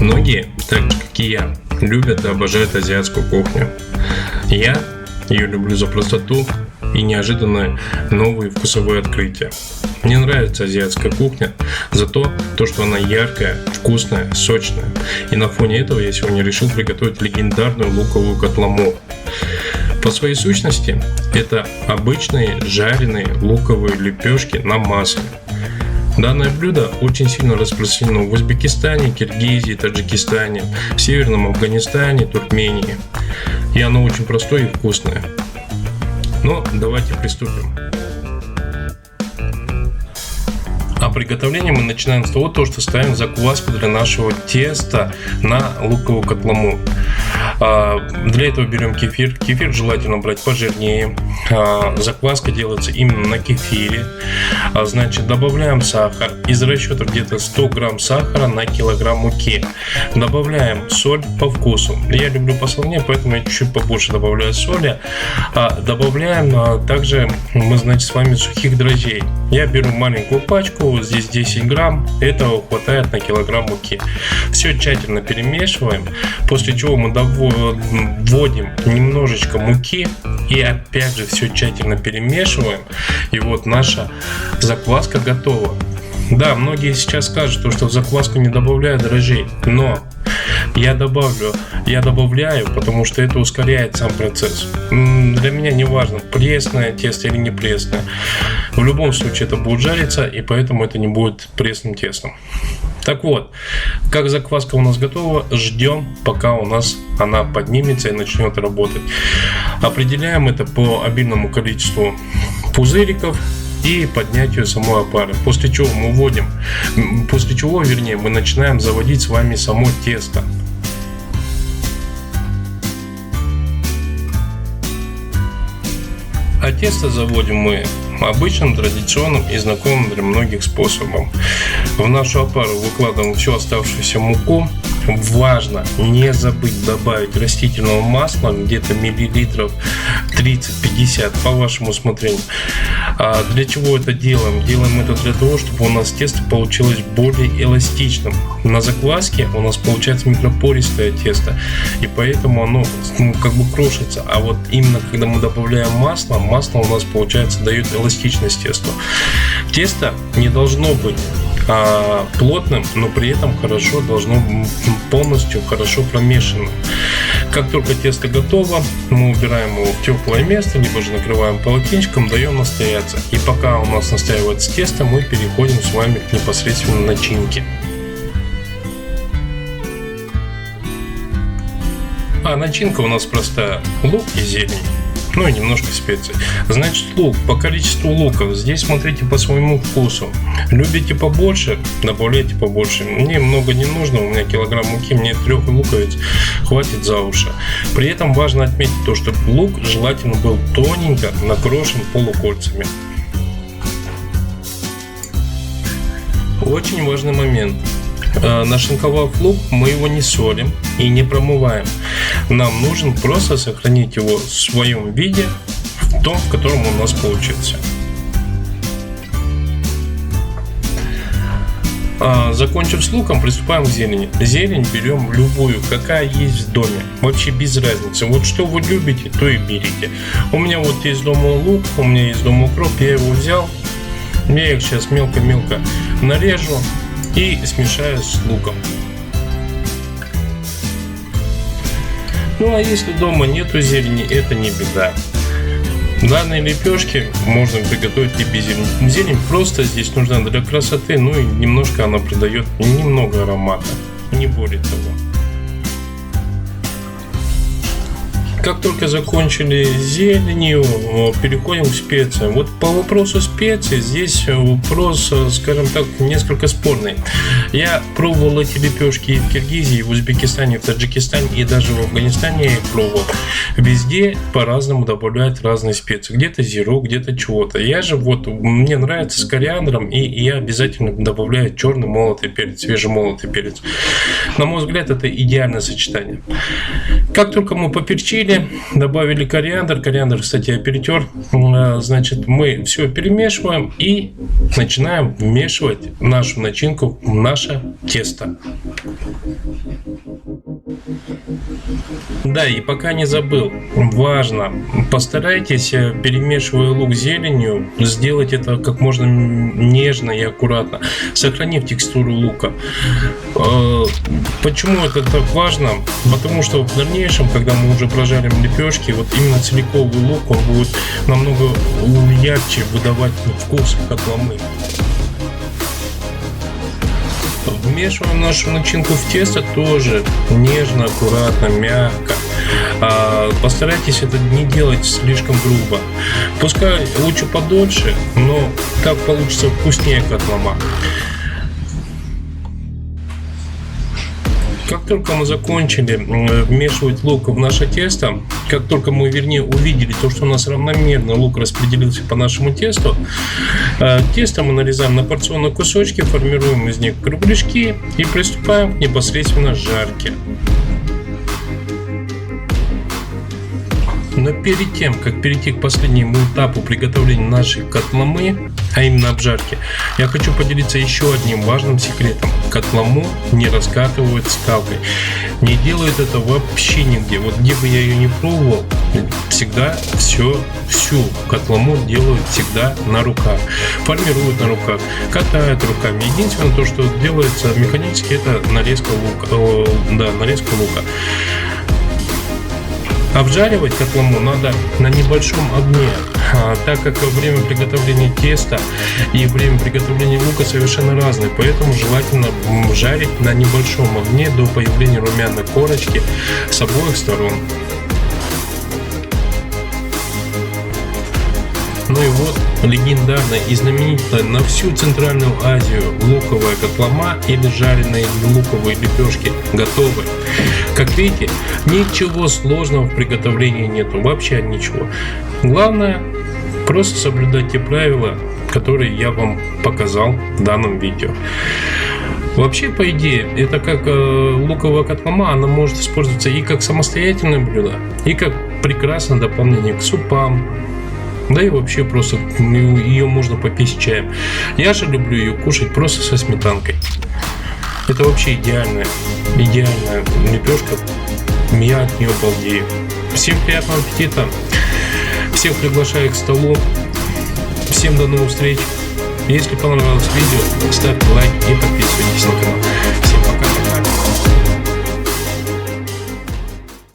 Многие, так же как и я, любят и обожают азиатскую кухню. Я ее люблю за простоту и неожиданные новые вкусовые открытия. Мне нравится азиатская кухня за то, что она яркая, вкусная, сочная. И на фоне этого я сегодня решил приготовить легендарную луковую катламу. По своей сущности, это обычные жареные луковые лепешки на масле. Данное блюдо очень сильно распространено в Узбекистане, Киргизии, Таджикистане, в Северном Афганистане, Туркмении. И оно очень простое и вкусное. Но давайте приступим. А приготовление мы начинаем с того, что ставим закваску для нашего теста на луковую катламу. Для этого берем кефир. Кефир желательно брать пожирнее. Закваска делается именно на кефире. Значит, добавляем сахар. Из расчета где-то 100 грамм сахара на килограмм муки. Добавляем соль по вкусу. Я люблю посолнее, поэтому я чуть-чуть побольше добавляю соли. Добавляем также мы, значит, с вами сухих дрожжей. Я беру маленькую пачку, здесь 10 грамм. Этого хватает на килограмм муки. Все тщательно перемешиваем, после чего мы вводим немножечко муки и опять же все тщательно перемешиваем. И вот наша закваска готова. Да, многие сейчас скажут, что в закваску не добавляют дрожжей, но я добавляю, потому что это ускоряет сам процесс. Для меня не важно, пресное тесто или не пресное. В любом случае это будет жариться, и поэтому это не будет пресным тестом. Так вот, как закваска у нас готова, ждем, пока у нас она поднимется и начнет работать. Определяем это по обильному количеству пузыриков и поднятию самой опары. После чего мы начинаем заводить с вами само тесто. А тесто заводим мы обычным, традиционным и знакомым для многих способом. В нашу опару выкладываем всю оставшуюся муку. Важно не забыть добавить растительного масла, где-то миллилитров 30-50 по вашему усмотрению. Для чего это делаем? Делаем это для того, чтобы у нас тесто получилось более эластичным. На закваске у нас получается микропористое тесто, и поэтому оно как бы крошится. А вот именно когда мы добавляем масло у нас получается дает эластичность тесту. Тесто не должно быть плотным, но при этом должно полностью хорошо промешано. Как только тесто готово, мы убираем его в теплое место, либо же накрываем полотенчиком, даем настояться. И пока у нас настаивается тесто, мы переходим с вами к непосредственно начинке. А начинка у нас простая: лук и зелень. Ну и немножко специй. Значит, лук. По количеству луков здесь смотрите по своему вкусу. Любите побольше, добавляйте побольше. Мне много не нужно, у меня килограмм муки, мне 3 луковиц хватит за уши. При этом важно отметить то, что лук желательно был тоненько накрошен полукольцами. Очень важный момент. Нашинковав лук, мы его не солим и не промываем. Нам нужно просто сохранить его в своем виде, в том, в котором он у нас получился. Закончив с луком, приступаем к зелени. Зелень берем любую, какая есть в доме. Вообще без разницы. Вот что вы любите, то и берите. У меня вот есть дома лук, у меня есть дома укроп, я его взял. Я их сейчас мелко-мелко нарежу и смешаю с луком. Ну а если дома нету зелени, это не беда. Данные лепешки можно приготовить и без зелени. Зелень просто здесь нужна для красоты, ну и немножко она придает немного аромата, не более того. Как только закончили зеленью, переходим к специям. Вот по вопросу специй здесь вопрос, скажем так, несколько спорный. Я пробовал эти лепешки и в Киргизии, и в Узбекистане, и в Таджикистане, и даже в Афганистане я их пробовал. Везде по-разному добавляют разные специи. Где-то зиру, где-то чего-то. Я же мне нравится с кориандром, и я обязательно добавляю черный молотый перец, свежемолотый перец. На мой взгляд, это идеальное сочетание. Как только мы поперчили, посолили, добавили кориандр. Кориандр, кстати, я перетер. Значит, мы все перемешиваем и начинаем вмешивать нашу начинку в наше тесто. Да, и пока не забыл, важно, постарайтесь, перемешивая лук с зеленью, сделать это как можно нежно и аккуратно, сохранив текстуру лука. Почему это так важно? Потому что в дальнейшем, когда мы уже прожарим лепешки, вот именно целиковый лук, он будет намного ярче выдавать вкус котломы. Вмешиваем нашу начинку в тесто тоже нежно, аккуратно, мягко. Постарайтесь это не делать слишком грубо. Пускай лучше подольше, но так получится вкуснее котлома. Как только мы закончили вмешивать лук в наше тесто, как только мы, увидели то, что у нас равномерно лук распределился по нашему тесту, тесто мы нарезаем на порционные кусочки, формируем из них кругляшки и приступаем к непосредственно жарке. Но перед тем, как перейти к последнему этапу приготовления нашей котломы, а именно обжарки, я хочу поделиться еще одним важным секретом. Котлому не раскатывают скалкой. Не делают это вообще нигде. Вот где бы я ее не пробовал, всегда всю котлому делают всегда на руках. Формируют на руках, катают руками. Единственное, то, что делается механически, это нарезка лука. Обжаривать котлому надо на небольшом огне, так как время приготовления теста и время приготовления лука совершенно разные, поэтому желательно жарить на небольшом огне до появления румяной корочки с обоих сторон. Ну и вот легендарная и знаменитая на всю Центральную Азию луковая котлома или жареные луковые лепешки готовы. Как видите, ничего сложного в приготовлении нету, вообще ничего. Главное просто соблюдать те правила, которые я вам показал в данном видео. Вообще, по идее, это как луковая котлома, она может использоваться и как самостоятельное блюдо, и как прекрасное дополнение к супам. Да и вообще просто ее можно попить чаем. Я же люблю ее кушать просто со сметанкой. Это вообще идеальная лепешка. Я от нее балдею. Всем приятного аппетита. Всех приглашаю к столу. Всем до новых встреч. Если понравилось видео, ставьте лайк и подписывайтесь на канал.